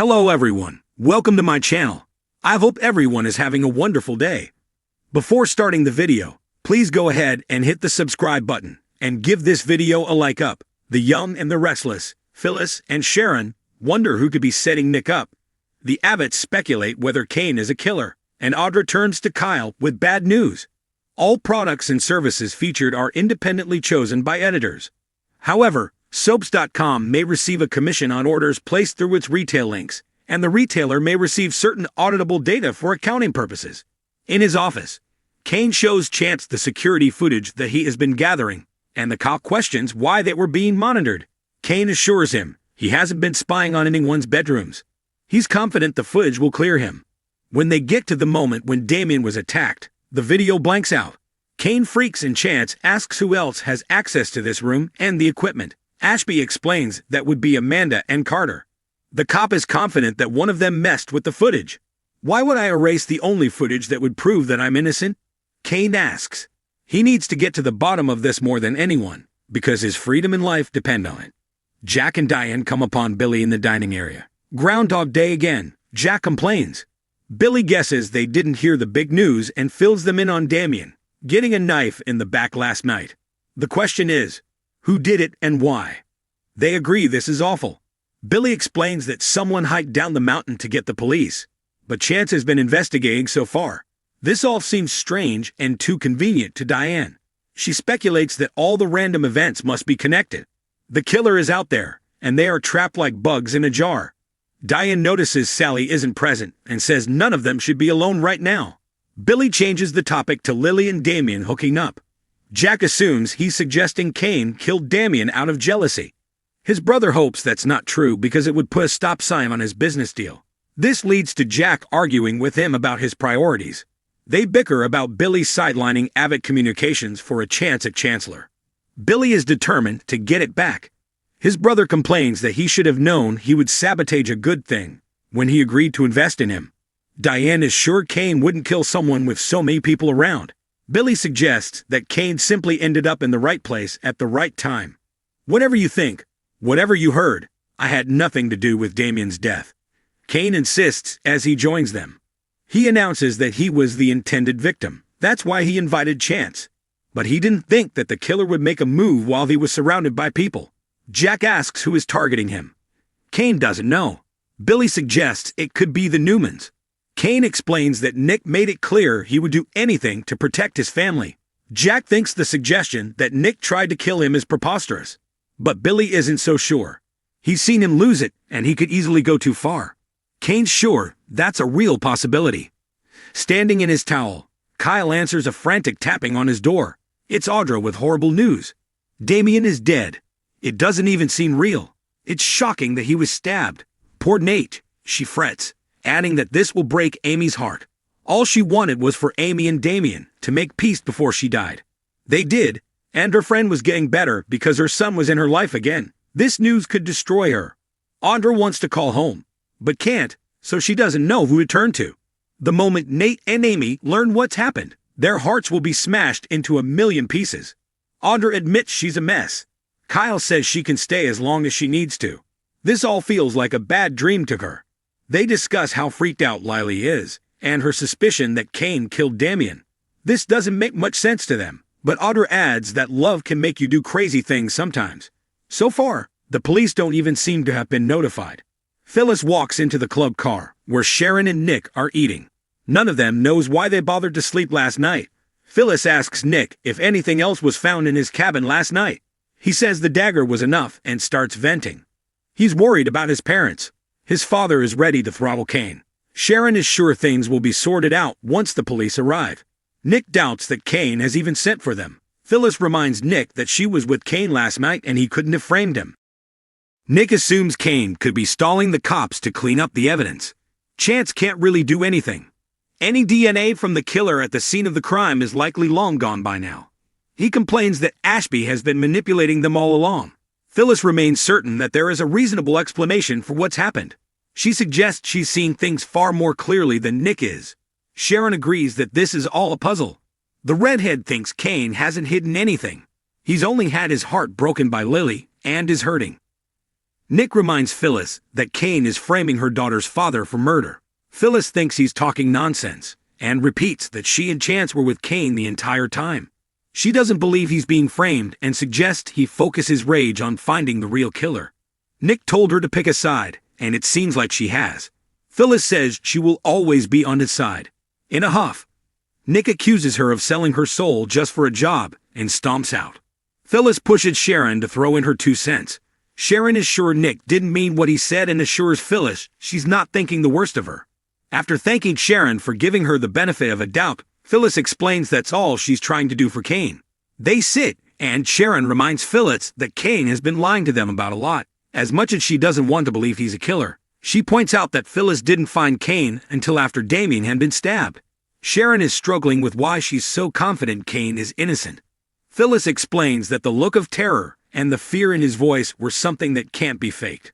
Hello everyone, welcome to my channel. I hope everyone is having a wonderful day. Before starting the video, please go ahead and hit the subscribe button and give this video a like up. The Young and the Restless, Phyllis and Sharon, wonder who could be setting Nick up. The Abbotts speculate whether Kane is a killer, and Audra turns to Kyle with bad news. All products and services featured are independently chosen by editors. However, Soaps.com may receive a commission on orders placed through its retail links, and the retailer may receive certain auditable data for accounting purposes. In his office, Kane shows Chance the security footage that he has been gathering, and the cop questions why they were being monitored. Kane assures him he hasn't been spying on anyone's bedrooms. He's confident the footage will clear him. When they get to the moment when Damien was attacked, the video blanks out. Kane freaks and Chance asks who else has access to this room and the equipment. Ashby explains that would be Amanda and Carter. The cop is confident that one of them messed with the footage. Why would I erase the only footage that would prove that I'm innocent? Kane asks. He needs to get to the bottom of this more than anyone, because his freedom and life depend on it. Jack and Diane come upon Billy in the dining area. Groundhog Day again, Jack complains. Billy guesses they didn't hear the big news and fills them in on Damien getting a knife in the back last night. The question is, who did it and why? They agree this is awful. Billy explains that someone hiked down the mountain to get the police, but Chance has been investigating so far. This all seems strange and too convenient to Diane. She speculates that all the random events must be connected. The killer is out there, and they are trapped like bugs in a jar. Diane notices Sally isn't present and says none of them should be alone right now. Billy changes the topic to Lily and Damien hooking up. Jack assumes he's suggesting Kane killed Damien out of jealousy. His brother hopes that's not true because it would put a stop sign on his business deal. This leads to Jack arguing with him about his priorities. They bicker about Billy sidelining Abbott Communications for a chance at Chancellor. Billy is determined to get it back. His brother complains that he should have known he would sabotage a good thing when he agreed to invest in him. Diane is sure Kane wouldn't kill someone with so many people around. Billy suggests that Kane simply ended up in the right place at the right time. Whatever you think, whatever you heard, I had nothing to do with Damien's death. Kane insists as he joins them. He announces that he was the intended victim. That's why he invited Chance. But he didn't think that the killer would make a move while he was surrounded by people. Jack asks who is targeting him. Kane doesn't know. Billy suggests it could be the Newmans. Kane explains that Nick made it clear he would do anything to protect his family. Jack thinks the suggestion that Nick tried to kill him is preposterous. But Billy isn't so sure. He's seen him lose it, and he could easily go too far. Kane's sure that's a real possibility. Standing in his towel, Kyle answers a frantic tapping on his door. It's Audra with horrible news. Damien is dead. It doesn't even seem real. It's shocking that he was stabbed. Poor Nate, she frets, adding that this will break Amy's heart. All she wanted was for Amy and Damien to make peace before she died. They did, and her friend was getting better because her son was in her life again. This news could destroy her. Audra wants to call home, but can't, so she doesn't know who to turn to. The moment Nate and Amy learn what's happened, their hearts will be smashed into a million pieces. Audra admits she's a mess. Kyle says she can stay as long as she needs to. This all feels like a bad dream to her. They discuss how freaked out Lily is, and her suspicion that Kane killed Damien. This doesn't make much sense to them, but Audra adds that love can make you do crazy things sometimes. So far, the police don't even seem to have been notified. Phyllis walks into the club car, where Sharon and Nick are eating. None of them knows why they bothered to sleep last night. Phyllis asks Nick if anything else was found in his cabin last night. He says the dagger was enough and starts venting. He's worried about his parents. His father is ready to throttle Kane. Sharon is sure things will be sorted out once the police arrive. Nick doubts that Kane has even sent for them. Phyllis reminds Nick that she was with Kane last night and he couldn't have framed him. Nick assumes Kane could be stalling the cops to clean up the evidence. Chance can't really do anything. Any DNA from the killer at the scene of the crime is likely long gone by now. He complains that Ashby has been manipulating them all along. Phyllis remains certain that there is a reasonable explanation for what's happened. She suggests she's seen things far more clearly than Nick is. Sharon agrees that this is all a puzzle. The redhead thinks Kane hasn't hidden anything. He's only had his heart broken by Lily and is hurting. Nick reminds Phyllis that Kane is framing her daughter's father for murder. Phyllis thinks he's talking nonsense, and repeats that she and Chance were with Kane the entire time. She doesn't believe he's being framed and suggests he focus his rage on finding the real killer. Nick told her to pick a side, and it seems like she has. Phyllis says she will always be on his side. In a huff, Nick accuses her of selling her soul just for a job and stomps out. Phyllis pushes Sharon to throw in her 2 cents. Sharon is sure Nick didn't mean what he said and assures Phyllis she's not thinking the worst of her. After thanking Sharon for giving her the benefit of a doubt, Phyllis explains that's all she's trying to do for Kane. They sit, and Sharon reminds Phyllis that Kane has been lying to them about a lot. As much as she doesn't want to believe he's a killer, she points out that Phyllis didn't find Kane until after Damien had been stabbed. Sharon is struggling with why she's so confident Kane is innocent. Phyllis explains that the look of terror and the fear in his voice were something that can't be faked.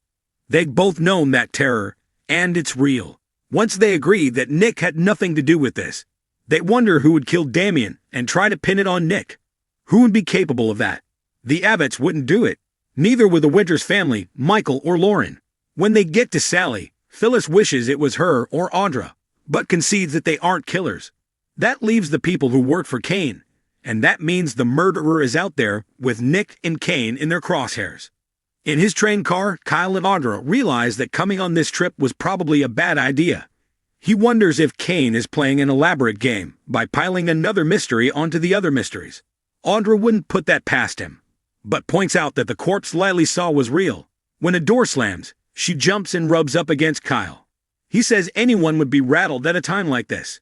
They've both known that terror, and it's real. Once they agree that Nick had nothing to do with this, they wonder who would kill Damien and try to pin it on Nick. Who would be capable of that? The Abbotts wouldn't do it. Neither would the Winters family, Michael or Lauren. When they get to Sally, Phyllis wishes it was her or Audra, but concedes that they aren't killers. That leaves the people who work for Kane, and that means the murderer is out there with Nick and Kane in their crosshairs. In his train car, Kyle and Audra realize that coming on this trip was probably a bad idea. He wonders if Kane is playing an elaborate game by piling another mystery onto the other mysteries. Audra wouldn't put that past him, but points out that the corpse Lily saw was real. When a door slams, she jumps and rubs up against Kyle. He says anyone would be rattled at a time like this.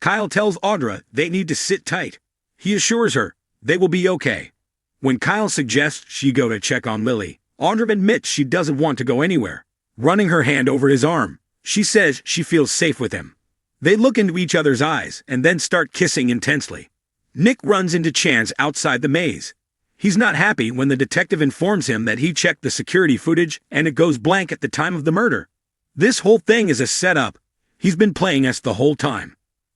Kyle tells Audra they need to sit tight. He assures her they will be okay. When Kyle suggests she go to check on Lily, Audra admits she doesn't want to go anywhere. Running her hand over his arm, she says she feels safe with him. They look into each other's eyes and then start kissing intensely. Nick runs into Chance outside the maze. He's not happy when the detective informs him that he checked the security footage and it goes blank at the time of the murder. This whole thing is a setup. He's been playing us the whole time.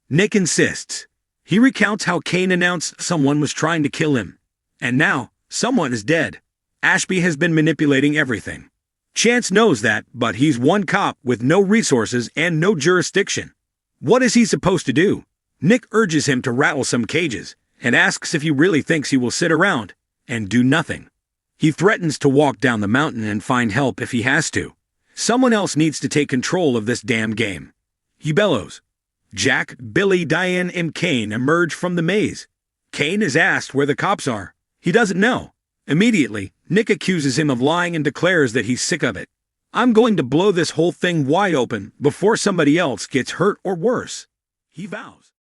Nick insists. He recounts how Kane announced someone was trying to kill him. And now, someone is dead. Ashby has been manipulating everything. Chance knows that, but he's one cop with no resources and no jurisdiction. What is he supposed to do? Nick urges him to rattle some cages and asks if he really thinks he will sit around and do nothing. He threatens to walk down the mountain and find help if he has to. Someone else needs to take control of this damn game. He bellows. Jack, Billy, Diane, and Kane emerge from the maze. Kane is asked where the cops are. He doesn't know. Immediately, Nick accuses him of lying and declares that he's sick of it. I'm going to blow this whole thing wide open before somebody else gets hurt or worse, he vows.